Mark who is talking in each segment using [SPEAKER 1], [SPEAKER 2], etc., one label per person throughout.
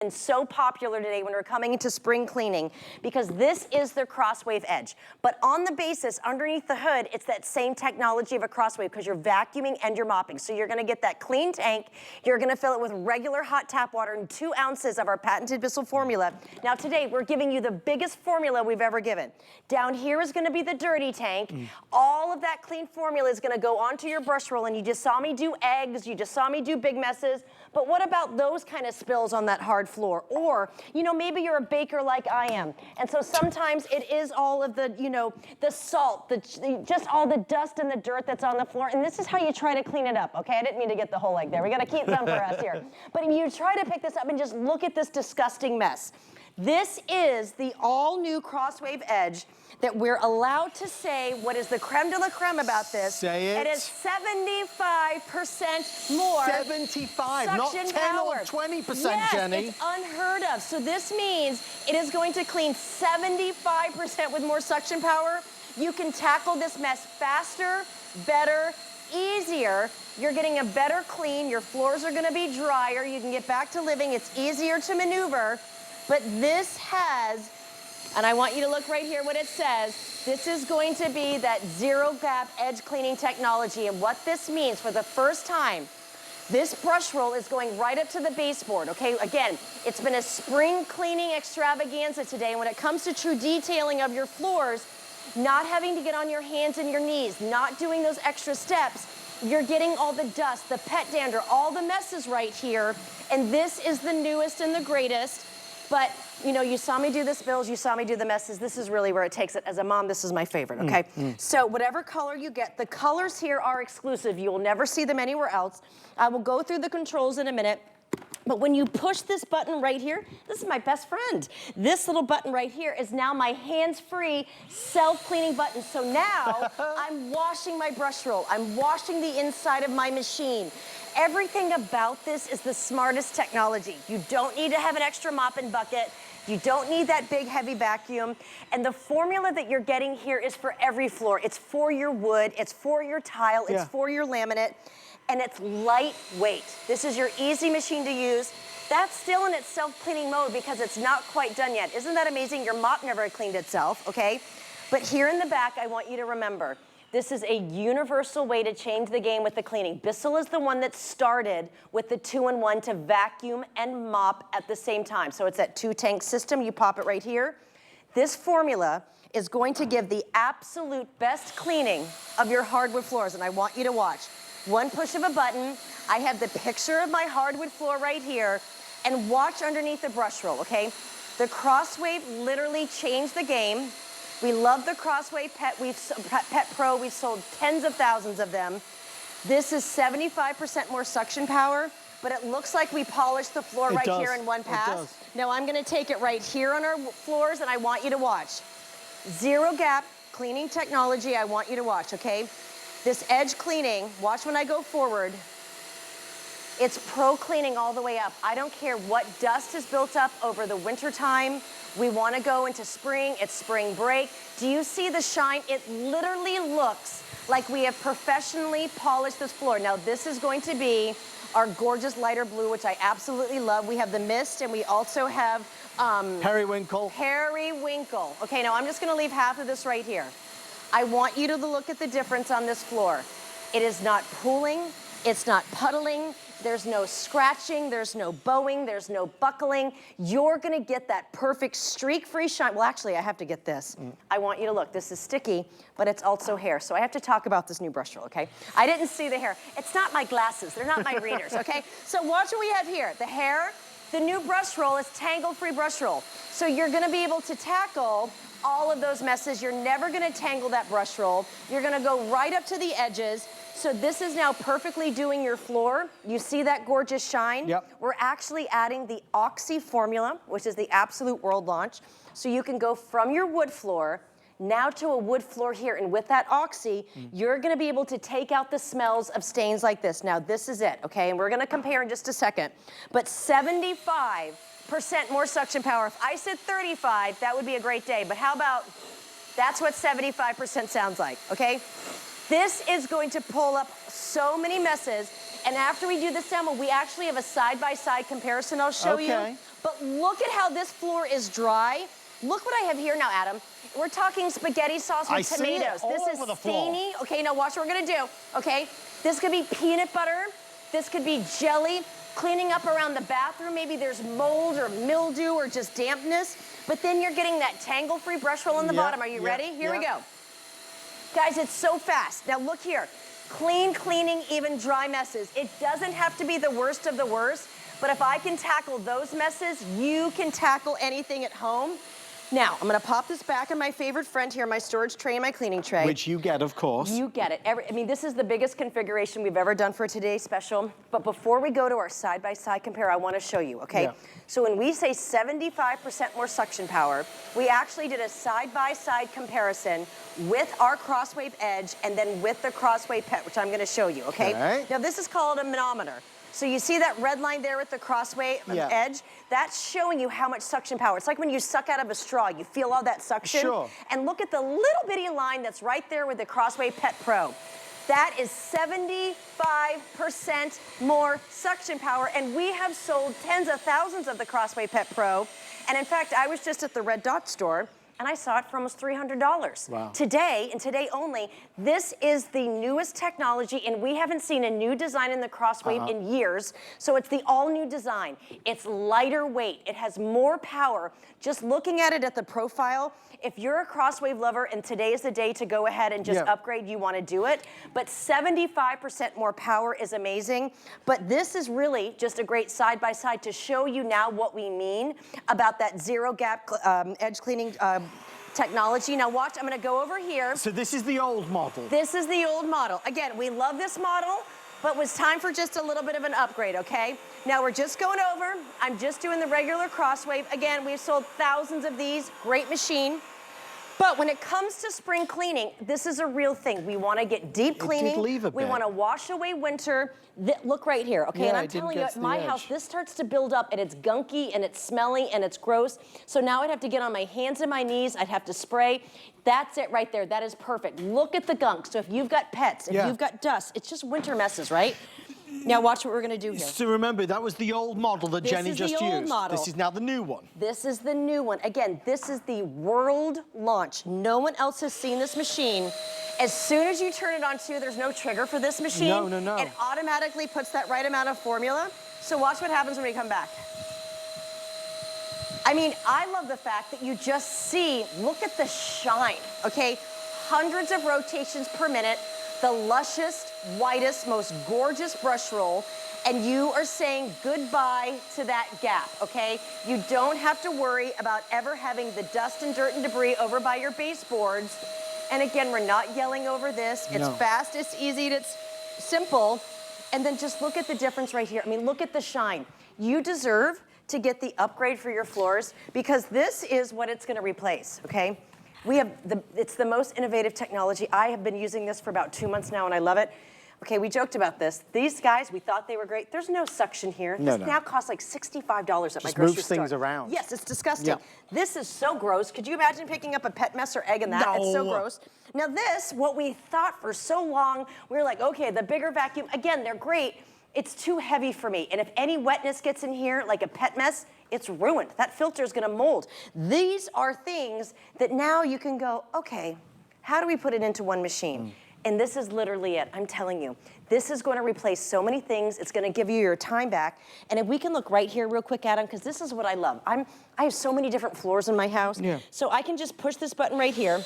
[SPEAKER 1] And so popular today when we're coming into spring cleaning because this is their CrossWave Edge. But on the basis, underneath the hood, it's that same technology of a CrossWave because you're vacuuming and you're mopping. So you're gonna get that clean tank, you're gonna fill it with regular hot tap water and 2 ounces of our patented Bissell formula. Now today, we're giving you the biggest formula we've ever given. Down here is gonna be the dirty tank. All of that clean formula is gonna go onto your brush roll, and you just saw me do eggs, you just saw me do big messes, but what about those kind of spills on that hard floor? Or, you know, maybe you're a baker like I am, and so sometimes it is all of the, you know, the salt, just all the dust and the dirt that's on the floor, and this is how you try to clean it up, okay? I didn't mean to get the whole leg there. We gotta keep some for us here. But if you try to pick this up and just look at this disgusting mess. This is the all-new CrossWave Edge that we're allowed to say what is the creme de la creme about this.
[SPEAKER 2] Say it.
[SPEAKER 1] It is 75% more
[SPEAKER 2] 75, not 10
[SPEAKER 1] power.
[SPEAKER 2] or 20%,
[SPEAKER 1] yes,
[SPEAKER 2] Jenny.
[SPEAKER 1] It's unheard of. So this means it is going to clean 75% with more suction power. You can tackle this mess faster, better, easier. You're getting a better clean. Your floors are gonna be drier. You can get back to living. It's easier to maneuver. But this has, and I want you to look right here what it says, this is going to be that ZeroGap Edge Cleaning Technology. And what this means, for the first time, this brush roll is going right up to the baseboard, okay? Again, it's been a spring cleaning extravaganza today. And when it comes to true detailing of your floors, not having to get on your hands and your knees, not doing those extra steps, you're getting all the dust, the pet dander, all the messes right here. And this is the newest and the greatest. But, you know, you saw me do the spills, you saw me do the messes. This is really where it takes it. As a mom, this is my favorite, okay? So whatever color you get, the colors here are exclusive. You will never see them anywhere else. I will go through the controls in a minute. But when you push this button right here, this is my best friend. This little button right here is now my hands-free self-cleaning button. So now I'm washing my brush roll. I'm washing the inside of my machine. Everything about this is the smartest technology. You don't need to have an extra mop and bucket. You don't need that big heavy vacuum. And the formula that you're getting here is for every floor. It's for your wood, it's for your tile, it's for your laminate, and it's lightweight. This is your easy machine to use. That's still in its self-cleaning mode because it's not quite done yet. Isn't that amazing? Your mop never cleaned itself, okay? But here in the back, I want you to remember, this is a universal way to change the game with the cleaning. Bissell is the one that started with the 2-in-1 to vacuum and mop at the same time. So it's that 2-tank system. You pop it right here. This formula is going to give the absolute best cleaning of your hardwood floors, and I want you to watch. One push of a button. I have the picture of my hardwood floor right here, and watch underneath the brush roll, okay? The CrossWave literally changed the game. We love the CrossWave Pet Pro. We've sold tens of thousands of them. This is 75% more suction power, but it looks like we polished the floor right here in one pass. Now I'm gonna take it right here on our floors, and I want you to watch. ZeroGap Cleaning Technology, I want you to watch, okay? This edge cleaning, watch when I go forward. It's pro cleaning all the way up. I don't care what dust is built up over the winter time. We want to go into spring, it's spring break. Do you see the shine? It literally looks like we have professionally polished this floor. Now this is going to be our gorgeous lighter blue, which I absolutely love. We have the mist, and we also have
[SPEAKER 2] Periwinkle.
[SPEAKER 1] Periwinkle. Okay, now I'm just gonna leave half of this right here. I want you to look at the difference on this floor. It is not pooling, it's not puddling, there's no scratching, there's no bowing, there's no buckling. You're gonna get that perfect streak-free shine. Well, actually, I have to get this. I want you to look. This is sticky, but it's also hair. So I have to talk about this new brush roll, okay? I didn't see the hair. It's not my glasses. They're not my readers, okay? So watch what we have here. The hair, the new brush roll is tangle-free brush roll. So you're gonna be able to tackle all of those messes. You're never gonna tangle that brush roll. You're gonna go right up to the edges. So this is now perfectly doing your floor. You see that gorgeous shine?
[SPEAKER 2] Yep.
[SPEAKER 1] We're actually adding the Oxy formula, which is the absolute world launch. So you can go from your wood floor now to a wood floor here. And with that Oxy, you're gonna be able to take out the smells of stains like this. Now this is it, okay? And we're gonna compare in just a second. But 75% more suction power. If I said 35, that would be a great day. But how about, that's what 75% sounds like, okay? This is going to pull up so many messes. And after we do this demo, we actually have a side-by-side comparison I'll show you. But look at how this floor is dry. Look what I have here now, Adam. We're talking spaghetti sauce with tomatoes.
[SPEAKER 2] This
[SPEAKER 1] is stainy. Okay, now watch what we're gonna do, okay? This could be peanut butter. This could be jelly. Cleaning up around the bathroom, maybe there's mold or mildew or just dampness, but then you're getting that tangle-free brush roll on the bottom. Are you ready? Here we go. Guys, it's so fast. Now look here. Clean, cleaning, even dry messes. It doesn't have to be the worst of the worst, but if I can tackle those messes, you can tackle anything at home. Now, I'm gonna pop this back on my favorite friend here, my storage tray and my cleaning tray.
[SPEAKER 2] Which you get, of course.
[SPEAKER 1] You get it. I mean, this is the biggest configuration we've ever done for today's special. But before we go to our side-by-side compare, I wanna show you, okay?
[SPEAKER 2] Yeah.
[SPEAKER 1] So when we say 75% more suction power, we actually did a side-by-side comparison with our CrossWave Edge and then with the CrossWave Pet, which I'm gonna show you, okay? Now, this is called a manometer. So you see that red line there with the CrossWave Edge? That's showing you how much suction power. It's like when you suck out of a straw, you feel all that suction.
[SPEAKER 2] Sure.
[SPEAKER 1] And look at the little bitty line that's right there with the CrossWave Pet Pro. That is 75% more suction power, and we have sold tens of thousands of the CrossWave Pet Pro. And in fact, I was just at the Red Dot store, and I saw it for almost $300.
[SPEAKER 2] Wow.
[SPEAKER 1] Today, and today only, this is the newest technology, and we haven't seen a new design in the CrossWave in years, so it's the all-new design. It's lighter weight, it has more power. Just looking at it at the profile, if you're a CrossWave lover and today is the day to go ahead and just upgrade, you wanna do it. But 75% more power is amazing. But this is really just a great side-by-side to show you now what we mean about that ZeroGap Edge Cleaning technology. Now watch, I'm gonna go over here.
[SPEAKER 2] So this is the old model.
[SPEAKER 1] This is the old model. Again, we love this model, but it was time for just a little bit of an upgrade, okay? Now we're just going over. I'm just doing the regular CrossWave. Again, we've sold thousands of these, great machine. But when it comes to spring cleaning, this is a real thing. We wanna get deep cleaning.
[SPEAKER 2] It did leave a
[SPEAKER 1] we
[SPEAKER 2] bit.
[SPEAKER 1] wanna wash away winter. Look right here, okay?
[SPEAKER 2] Yeah,
[SPEAKER 1] and I'm
[SPEAKER 2] it didn't
[SPEAKER 1] telling you,
[SPEAKER 2] get
[SPEAKER 1] at
[SPEAKER 2] to
[SPEAKER 1] my
[SPEAKER 2] the
[SPEAKER 1] house,
[SPEAKER 2] edge.
[SPEAKER 1] this starts to build up and it's gunky and it's smelly and it's gross. So now I'd have to get on my hands and my knees. I'd have to spray. That's it right there. That is perfect. Look at the gunk. So if you've got pets, if you've got dust, it's just winter messes, right? Now watch what we're gonna do here.
[SPEAKER 2] So remember, that was the old model that Jenny just used.
[SPEAKER 1] This is the old model.
[SPEAKER 2] This is now the new one.
[SPEAKER 1] This is the new one. Again, this is the world launch. No one else has seen this machine. As soon as you turn it on too, there's no trigger for this machine.
[SPEAKER 2] No, no, no.
[SPEAKER 1] It automatically puts that right amount of formula. So watch what happens when we come back. I mean, I love the fact that you just see, look at the shine, okay? Hundreds of rotations per minute, the lushest, whitest, most gorgeous brush roll, and you are saying goodbye to that gap, okay? You don't have to worry about ever having the dust and dirt and debris over by your baseboards. And again, we're not yelling over this. It's fast, it's easy, it's simple. And then just look at the difference right here. I mean, look at the shine. You deserve to get the upgrade for your floors because this is what it's gonna replace, okay? It's the most innovative technology. I have been using this for about 2 months now and I love it. Okay, we joked about this. These guys, we thought they were great. There's no suction here.
[SPEAKER 2] No,
[SPEAKER 1] this now costs like $65 at my grocery store.
[SPEAKER 2] Just moves things around.
[SPEAKER 1] Yes, it's disgusting. This is so gross. Could you imagine picking up a pet mess or egg in that?
[SPEAKER 2] No.
[SPEAKER 1] It's so gross. Now this, what we thought for so long, we were like, okay, the bigger vacuum, again, they're great. It's too heavy for me. And if any wetness gets in here, like a pet mess, it's ruined. That filter is gonna mold. These are things that now you can go, okay, how do we put it into one machine? And this is literally it, I'm telling you. This is gonna replace so many things. It's gonna give you your time back. And if we can look right here real quick, Adam, because this is what I love. I have so many different floors in my house. So I can just push this button right here,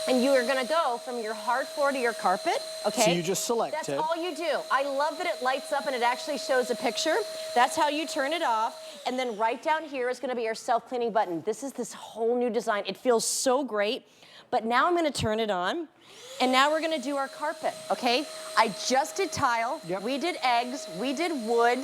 [SPEAKER 1] and you are gonna go from your hard floor to your carpet, okay?
[SPEAKER 2] So you just select
[SPEAKER 1] That's
[SPEAKER 2] it.
[SPEAKER 1] all you do. I love that it lights up and it actually shows a picture. That's how you turn it off. And then right down here is gonna be your self-cleaning button. This is this whole new design. It feels so great. But now I'm gonna turn it on. And now we're gonna do our carpet, okay? I just did tile, we did eggs, we did wood,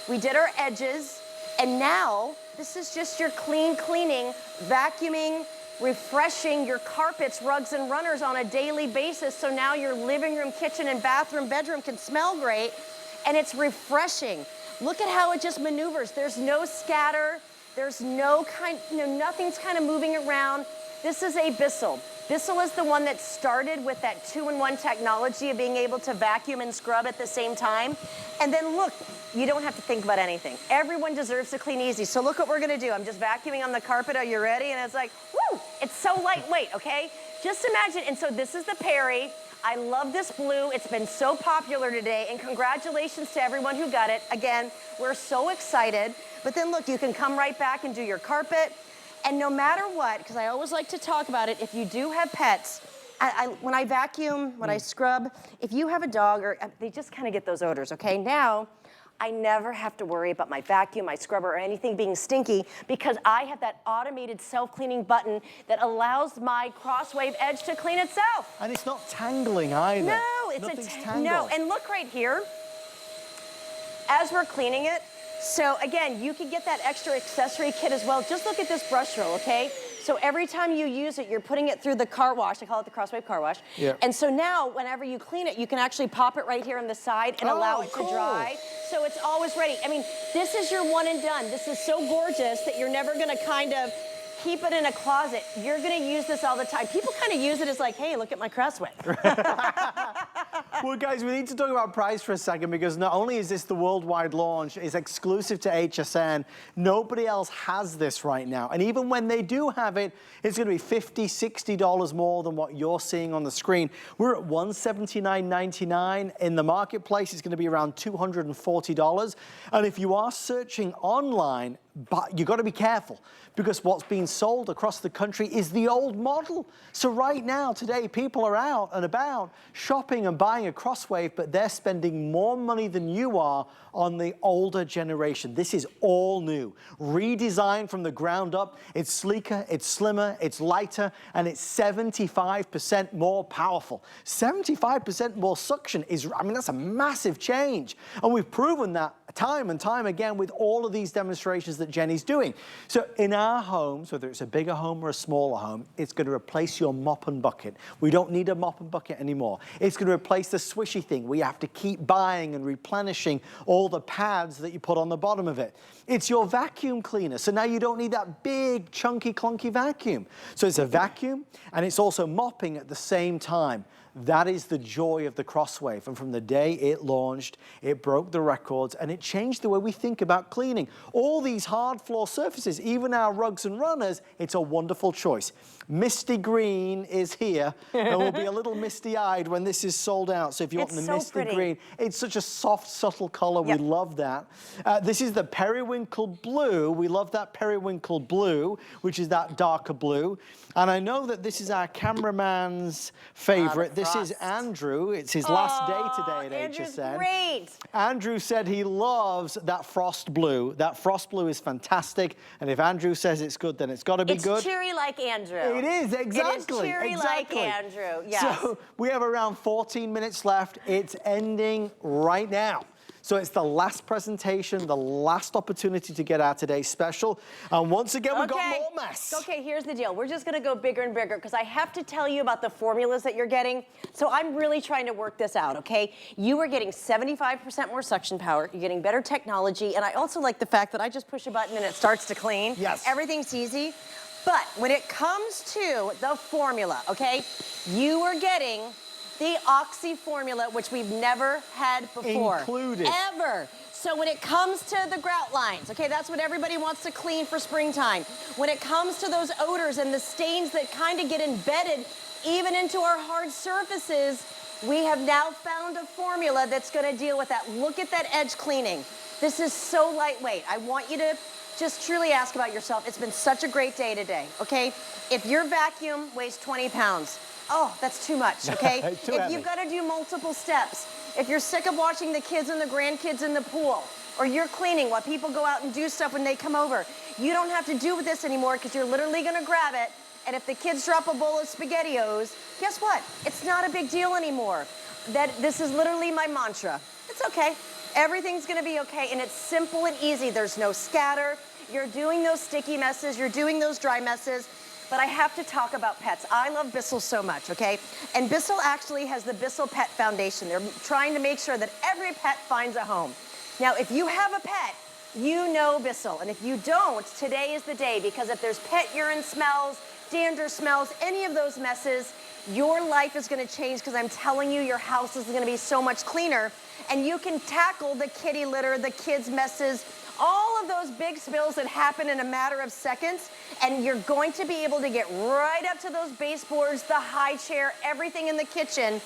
[SPEAKER 1] we did our edges, and now this is just your cleaning, vacuuming, refreshing your carpets, rugs, and runners on a daily basis, so now your living room, kitchen, and bathroom, bedroom can smell great, and it's refreshing. Look at how it just maneuvers. There's no scatter, there's no nothing's kind of moving around. This is a Bissell Bissell is the one that started with that 2-in-1 technology of being able to vacuum and scrub at the same time. And then look, you don't have to think about anything. Everyone deserves to clean easy. So look what we're gonna do. I'm just vacuuming on the carpet. Are you ready? And it's like, woo, it's so lightweight, okay? Just imagine, and so this is the Perry. I love this blue. It's been so popular today, and congratulations to everyone who got it. Again, we're so excited. But then look, you can come right back and do your carpet. And no matter what, because I always like to talk about it, if you do have pets, when I vacuum, when I scrub, if you have a dog, or they just kind of get those odors, okay? Now, I never have to worry about my vacuum, my scrubber, or anything being stinky because I have that automated self-cleaning button that allows my CrossWave Edge to clean itself.
[SPEAKER 2] And it's not tangling either.
[SPEAKER 1] No, it's
[SPEAKER 2] Nothing's tangled.
[SPEAKER 1] no, and look right here, as we're cleaning it, so again, you can get that extra accessory kit as well. Just look at this brush roll, okay? So every time you use it, you're putting it through the car wash. I call it the CrossWave car wash.
[SPEAKER 2] Yeah.
[SPEAKER 1] And so now, whenever you clean it, you can actually pop it right here on the side and allow it to dry. So it's always ready. I mean, this is your one and done. This is so gorgeous that you're never gonna kind of keep it in a closet. You're gonna use this all the time. People kind of use it as like, hey, look at my CrossWave.
[SPEAKER 2] Well, guys, we need to talk about price for a second because not only is this the worldwide launch, it's exclusive to HSN. Nobody else has this right now. And even when they do have it, it's going to be $50, $60 more than what you're seeing on the screen. We're at $179.99 in the marketplace. It's going to be around $240. And if you are searching online, but you got to be careful because what's being sold across the country is the old model. So right now, today, people are out and about shopping and buying a CrossWave, but they're spending more money than you are on the older generation. This is all new, redesigned from the ground up. It's sleeker, it's slimmer, it's lighter, and it's 75% more powerful. 75% more suction is, I mean, that's a massive change. And we've proven that time and time again with all of these demonstrations that Jenny's doing. So in our homes, whether it's a bigger home or a smaller home, it's going to replace your mop and bucket. We don't need a mop and bucket anymore. It's going to replace the swishy thing where you have to keep buying and replenishing all the pads that you put on the bottom of it. It's your vacuum cleaner. So now you don't need that big, chunky, clunky vacuum. So it's a vacuum and it's also mopping at the same time. That is the joy of the CrossWave. And from the day it launched, it broke the records and it changed the way we think about cleaning. All these hard floor surfaces, even our rugs and runners, it's a wonderful choice. Misty green is here and we'll be a little misty-eyed when this is sold out. So if you want the misty green, it's such a soft, subtle color. Yep. We love that. This is the periwinkle blue. We love that periwinkle blue, which is that darker blue. And I know that this is our cameraman's favorite. This is Andrew. It's his last day today at HSN.
[SPEAKER 1] Great.
[SPEAKER 2] Andrew said he loves that frost blue. That frost blue is fantastic. And if Andrew says it's good, then it's got to be good.
[SPEAKER 1] It's cheery like Andrew.
[SPEAKER 2] It is, exactly.
[SPEAKER 1] It is cheery like Andrew, yes.
[SPEAKER 2] So we have around 14 minutes left. It's ending right now. So it's the last presentation, the last opportunity to get our today's special. And once again, we've got more mess.
[SPEAKER 1] Okay, here's the deal. We're just gonna go bigger and bigger because I have to tell you about the formulas that you're getting. So I'm really trying to work this out, okay? You are getting 75% more suction power. You're getting better technology. And I also like the fact that I just push a button and it starts to clean.
[SPEAKER 2] Yes.
[SPEAKER 1] Everything's easy. But when it comes to the formula, okay, you are getting the Oxy formula, which we've never had before.
[SPEAKER 2] Included.
[SPEAKER 1] Ever. So when it comes to the grout lines, okay, that's what everybody wants to clean for springtime. When it comes to those odors and the stains that kind of get embedded even into our hard surfaces, we have now found a formula that's gonna deal with that. Look at that edge cleaning. This is so lightweight. I want you to just truly ask about yourself. It's been such a great day today, okay? If your vacuum weighs 20 pounds, oh, that's too much, okay? If you've got to do multiple steps, if you're sick of watching the kids and the grandkids in the pool, or you're cleaning while people go out and do stuff when they come over, you don't have to do this anymore because you're literally going to grab it, and if the kids drop a bowl of SpaghettiOs, guess what? It's not a big deal anymore. This is literally my mantra. It's okay. Everything's going to be okay, and it's simple and easy. There's no scatter. You're doing those sticky messes. You're doing those dry messes. But I have to talk about pets. I love Bissell so much, okay? And Bissell actually has the Bissell Pet Foundation. They're trying to make sure that every pet finds a home. Now, if you have a pet, you know Bissell. And if you don't, today is the day, because if there's pet urine smells, dander, smells, any of those messes, your life is gonna change because I'm telling you, your house is gonna be so much cleaner. And you can tackle the kitty litter, the kids' messes, all of those big spills that happen in a matter of seconds, and you're going to be able to get right up to those baseboards, the high chair, everything in the kitchen.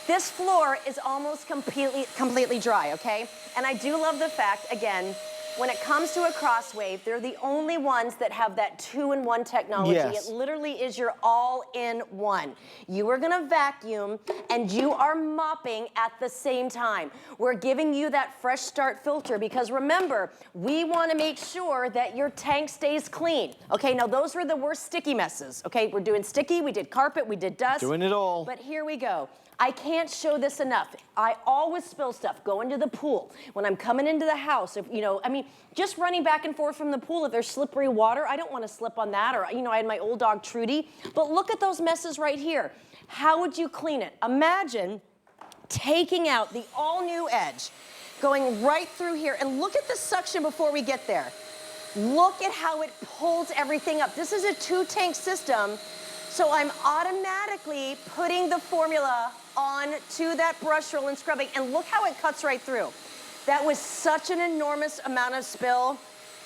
[SPEAKER 1] This floor is almost completely dry, okay? And I do love the fact, again, when it comes to a CrossWave, they're the only ones that have that 2-in-1 technology.
[SPEAKER 2] Yes.
[SPEAKER 1] It literally is your all-in-one. You are gonna vacuum and you are mopping at the same time. We're giving you that FreshStart filter because remember, we wanna make sure that your tank stays clean. Okay, now those were the worst sticky messes. Okay, we're doing sticky, we did carpet, we did dust.
[SPEAKER 2] Doing it all.
[SPEAKER 1] But here we go. I can't show this enough. I always spill stuff going to the pool. When I'm coming into the house, if, you know, I mean, just running back and forth from the pool, if there's slippery water, I don't want to slip on that. Or, you know, I had my old dog, Trudy. But look at those messes right here. How would you clean it? Imagine taking out the all-new Edge, going right through here, and look at the suction before we get there. Look at how it pulls everything up. This is a 2-tank system. So I'm automatically putting the formula onto that brush roll and scrubbing, and look how it cuts right through. That was such an enormous amount of spill.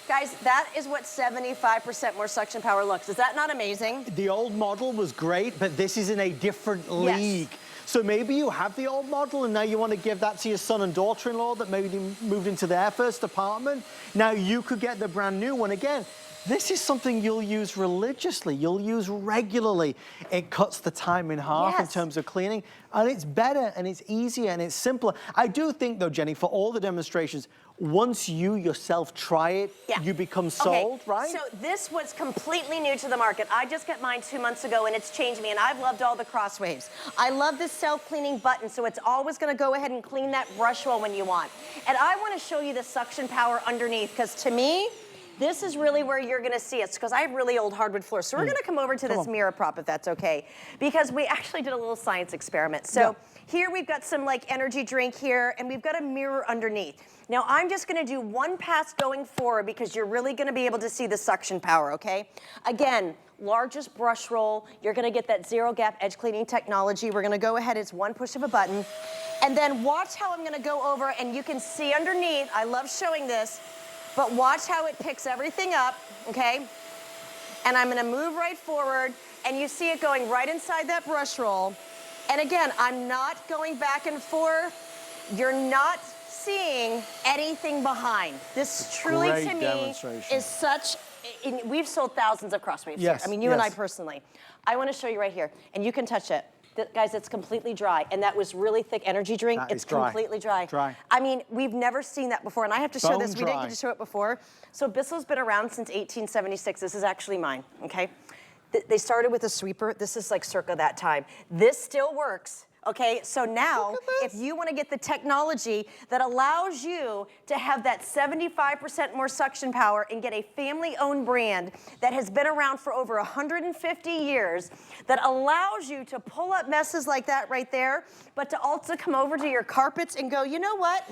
[SPEAKER 1] Guys, that is what 75% more suction power looks. Is that not amazing?
[SPEAKER 2] The old model was great, but this is in a different league.
[SPEAKER 1] Yes.
[SPEAKER 2] So maybe you have the old model and now you want to give that to your son and daughter-in-law that maybe moved into their first apartment. Now you could get the brand new one. Again, this is something you'll use religiously, you'll use regularly. It cuts the time in half in terms of cleaning, and it's better, and it's easier, and it's simpler. I do think though, Jenny, for all the demonstrations, once you yourself try it, you become sold, right?
[SPEAKER 1] So this was completely new to the market. I just got mine 2 months ago, and it's changed me, and I've loved all the CrossWaves. I love this self-cleaning button, so it's always gonna go ahead and clean that brush roll when you want. And I wanna show you the suction power underneath, because to me, this is really where you're gonna see it, because I have really old hardwood floors. So we're gonna come over to this mirror prop, if that's okay, because we actually did a little science experiment. So here we've got some like energy drink here, and we've got a mirror underneath. Now I'm just gonna do one pass going forward because you're really gonna be able to see the suction power, okay? Again, largest brush roll, you're gonna get that ZeroGap Edge Cleaning Technology. We're gonna go ahead, it's one push of a button. And then watch how I'm gonna go over, and you can see underneath, I love showing this, but watch how it picks everything up, okay? And I'm gonna move right forward, and you see it going right inside that brush roll. And again, I'm not going back and forth. You're not seeing anything behind. This truly, to me, is such, we've sold thousands of CrossWaves here. I mean, you and I personally. I wanna show you right here, and you can touch it. Guys, it's completely dry, and that was really thick energy drink. It's completely dry. I mean, we've never seen that before, and I have to show this. We didn't get to show it before. So Bissell's been around since 1876. This is actually mine, okay? They started with a sweeper. This is like circa that time. This still works. Okay, so now, if you want to get the technology that allows you to have that 75% more suction power and get a family-owned brand that has been around for over 150 years, that allows you to pull up messes like that right there, but to also come over to your carpets and go, you know what?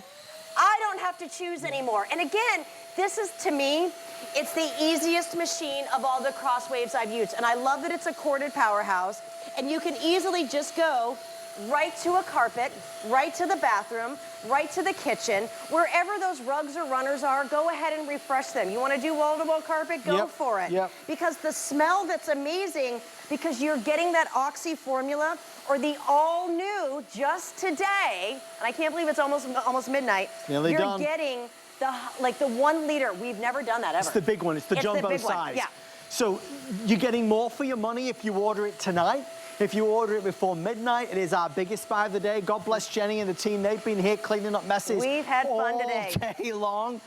[SPEAKER 1] I don't have to choose anymore. And again, this is, to me, it's the easiest machine of all the CrossWaves I've used. And I love that it's a corded powerhouse, and you can easily just go right to a carpet, right to the bathroom, right to the kitchen. Wherever those rugs or runners are, go ahead and refresh them. You want to do wall-to-wall carpet? Go for it. Because the smell that's amazing, because you're getting that Oxy formula, or the all-new just today, and I can't believe it's almost midnight.
[SPEAKER 2] Nearly done.
[SPEAKER 1] You're getting the 1 liter. We've never done that ever.
[SPEAKER 2] It's the big one. It's the jumbo size. So you're getting more for your money if you order it tonight. If you order it before midnight, it is our biggest buy of the day. God bless Jenny and the team. They've been here cleaning up messes.
[SPEAKER 1] We've had fun today.
[SPEAKER 2] All day long.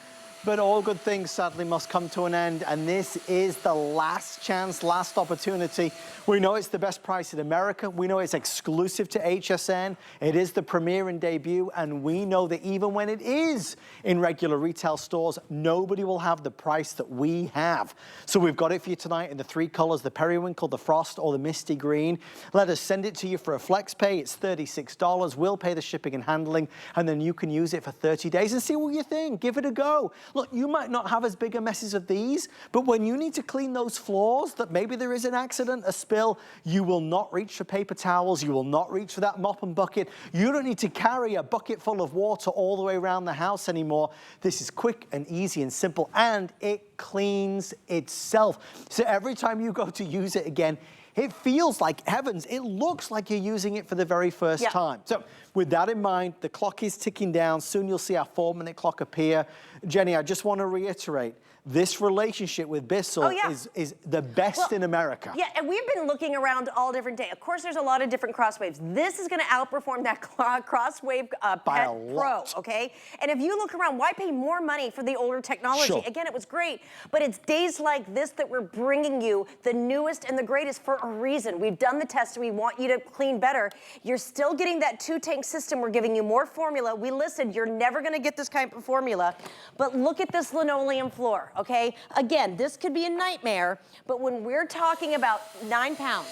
[SPEAKER 2] But all good things sadly must come to an end, and this is the last chance, last opportunity. We know it's the best price in America. We know it's exclusive to HSN. It is the premiere and debut, and we know that even when it is in regular retail stores, nobody will have the price that we have. So we've got it for you tonight in the 3 colors, the periwinkle, the frost, or the misty green. Let us send it to you for a flex pay. It's $36. We'll pay the shipping and handling, and then you can use it for 30 days and see what you think. Give it a go. Look, you might not have as big a messes of these, but when you need to clean those floors that maybe there is an accident, a spill, you will not reach for paper towels, you will not reach for that mop and bucket. You don't need to carry a bucket full of water all the way around the house anymore. This is quick and easy and simple, and it cleans itself. So every time you go to use it again, it feels like heavens. It looks like you're using it for the very first time. So with that in mind, the clock is ticking down. Soon you'll see our 4-minute clock appear. Jenny, I just want to reiterate, this relationship with Bissell is the best in America.
[SPEAKER 1] Yeah, and we've been looking around all different days. Of course, there's a lot of different CrossWaves. This is going to outperform that CrossWave Pet Pro, okay? And if you look around, why pay more money for the older technology?
[SPEAKER 2] Sure.
[SPEAKER 1] Again, it was great, but it's days like this that we're bringing you the newest and the greatest for a reason. We've done the test, and we want you to clean better. You're still getting that 2-tank system. We're giving you more formula. We listened. You're never going to get this kind of formula, but look at this linoleum floor. Okay, again, this could be a nightmare, but when we're talking about 9 pounds,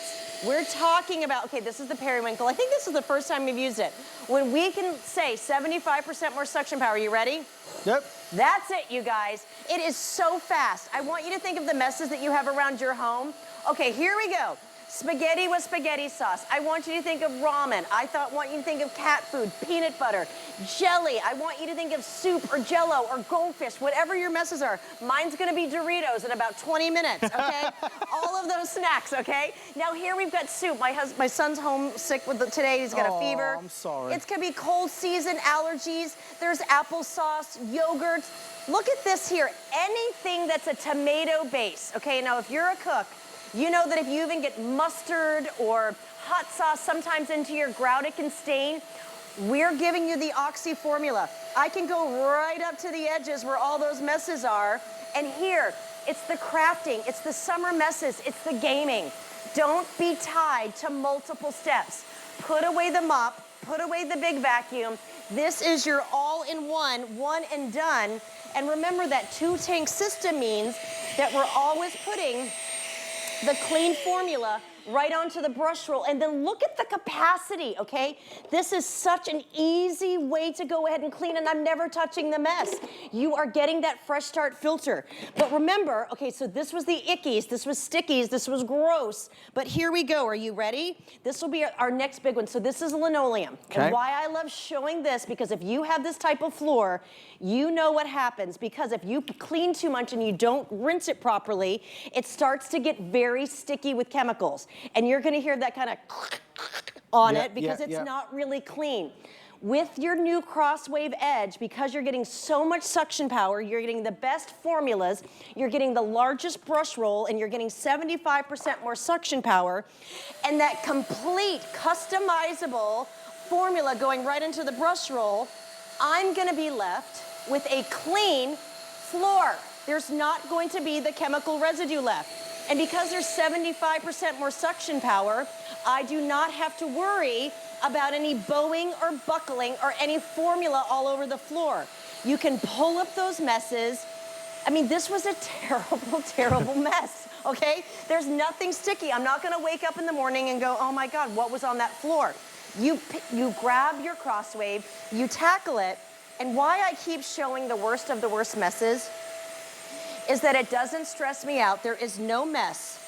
[SPEAKER 1] we're talking about, okay, this is the periwinkle. I think this is the first time we've used it. When we can say 75% more suction power, you ready?
[SPEAKER 2] Yep.
[SPEAKER 1] That's it, you guys. It is so fast. I want you to think of the messes that you have around your home. Okay, here we go. Spaghetti with spaghetti sauce. I want you to think of ramen. Want you to think of cat food, peanut butter, jelly. I want you to think of soup or jello or goldfish, whatever your messes are. Mine's gonna be Doritos in about 20 minutes, okay? All of those snacks, okay? Now here we've got soup. My son's homesick today. He's got a fever.
[SPEAKER 2] I'm sorry.
[SPEAKER 1] It's gonna be cold season allergies. There's applesauce, yogurt. Look at this here. Anything that's a tomato base, okay? Now if you're a cook, you know that if you even get mustard or hot sauce sometimes into your grout, it can stain. We're giving you the Oxy formula. I can go right up to the edges where all those messes are. And here, it's the crafting, it's the summer messes, it's the gaming. Don't be tied to multiple steps. Put away the mop, put away the big vacuum. This is your all-in-one, one and done. And remember that 2-tank system means that we're always putting the clean formula right onto the brush roll, and then look at the capacity, okay? This is such an easy way to go ahead and clean, and I'm never touching the mess. You are getting that FreshStart filter. But remember, okay, so this was the ickies, this was stickies, this was gross, but here we go. Are you ready? This will be our next big one. So this is linoleum.
[SPEAKER 2] Okay.
[SPEAKER 1] And why I love showing this, because if you have this type of floor, you know what happens, because if you clean too much and you don't rinse it properly, it starts to get very sticky with chemicals. And you're gonna hear that kind of on it because it's not really clean. With your new CrossWave Edge, because you're getting so much suction power, you're getting the best formulas, you're getting the largest brush roll, and you're getting 75% more suction power, and that complete customizable formula going right into the brush roll, I'm gonna be left with a clean floor. There's not going to be the chemical residue left. And because there's 75% more suction power, I do not have to worry about any bowing or buckling or any formula all over the floor. You can pull up those messes. I mean, this was a terrible, terrible mess, okay? There's nothing sticky. I'm not gonna wake up in the morning and go, oh my God, what was on that floor? You grab your CrossWave, you tackle it, and why I keep showing the worst of the worst messes is that it doesn't stress me out. There is no mess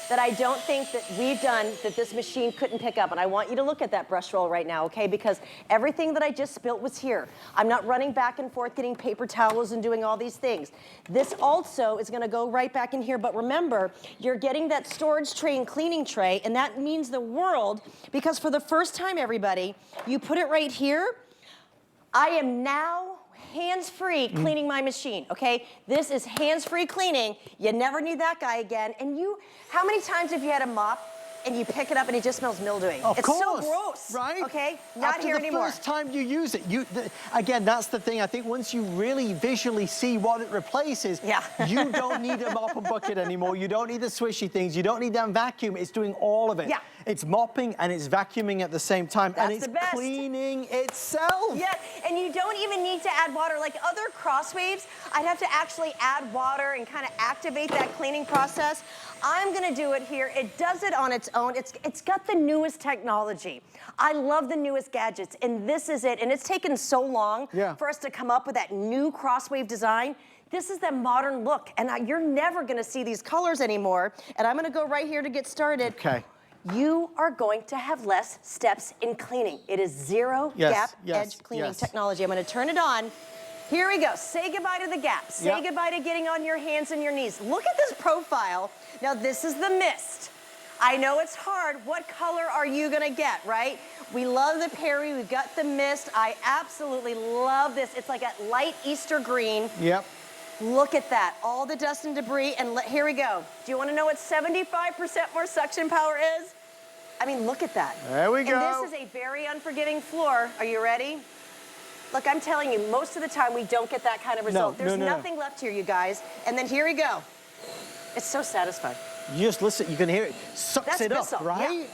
[SPEAKER 1] that I don't think that we've done that this machine couldn't pick up. And I want you to look at that brush roll right now, okay? Because everything that I just spilt was here. I'm not running back and forth getting paper towels and doing all these things. This also is gonna go right back in here, but remember, you're getting that storage tray and cleaning tray, and that means the world, because for the first time, everybody, you put it right here. I am now hands-free cleaning my machine, okay? This is hands-free cleaning. You never need that guy again. And how many times have you had a mop and you pick it up and it just smells mildewing?
[SPEAKER 2] Of course,
[SPEAKER 1] so gross,
[SPEAKER 2] right?
[SPEAKER 1] Okay, not here anymore.
[SPEAKER 2] After the first time you use it, again, that's the thing. I think once you really visually see what it replaces, you don't need a mop and bucket anymore. You don't need the swishy things. You don't need that vacuum. It's doing all of it.
[SPEAKER 1] Yeah.
[SPEAKER 2] It's mopping and it's vacuuming at the same time.
[SPEAKER 1] That's
[SPEAKER 2] and it's
[SPEAKER 1] the best.
[SPEAKER 2] cleaning itself.
[SPEAKER 1] Yeah, and you don't even need to add water. Like other CrossWaves, I'd have to actually add water and kind of activate that cleaning process. I'm gonna do it here. It does it on its own. It's got the newest technology. I love the newest gadgets, and this is it. And it's taken so long for us to come up with that new CrossWave design. This is the modern look, and you're never gonna see these colors anymore. And I'm gonna go right here to get started.
[SPEAKER 2] Okay.
[SPEAKER 1] You are going to have less steps in cleaning. It is ZeroGap Edge Cleaning Technology. I'm gonna turn it on. Here we go. Say goodbye to the gap. Say goodbye to getting on your hands and your knees. Look at this profile. Now this is the mist. I know it's hard. What color are you gonna get, right? We love the Perry, we've got the mist. I absolutely love this. It's like a light Easter green.
[SPEAKER 2] Yep.
[SPEAKER 1] Look at that, all the dust and debris, and here we go. Do you wanna know what 75% more suction power is? I mean, look at that.
[SPEAKER 2] There we go.
[SPEAKER 1] And this is a very unforgiving floor. Are you ready? Look, I'm telling you, most of the time we don't get that kind of result. There's nothing left here, you guys. And then here we go. It's so satisfying.
[SPEAKER 2] You just listen, you can hear it. Sucks it up, right?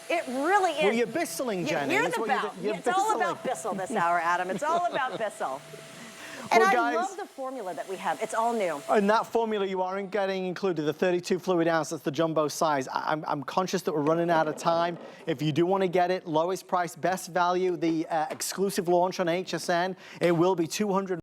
[SPEAKER 1] Yeah. It really is.
[SPEAKER 2] Well, you're Bisselling, Jenny.
[SPEAKER 1] You're the bell. It's all about Bissell this hour, Adam. It's all about Bissell. And
[SPEAKER 2] Well,
[SPEAKER 1] I love the formula that we have. It's all new.
[SPEAKER 2] In that formula, you aren't getting included the 32 fluid ounce. That's the jumbo size. I'm conscious that we're running out of time. If you do want to get it, lowest price, best value, the exclusive launch on HSN, it will be $200.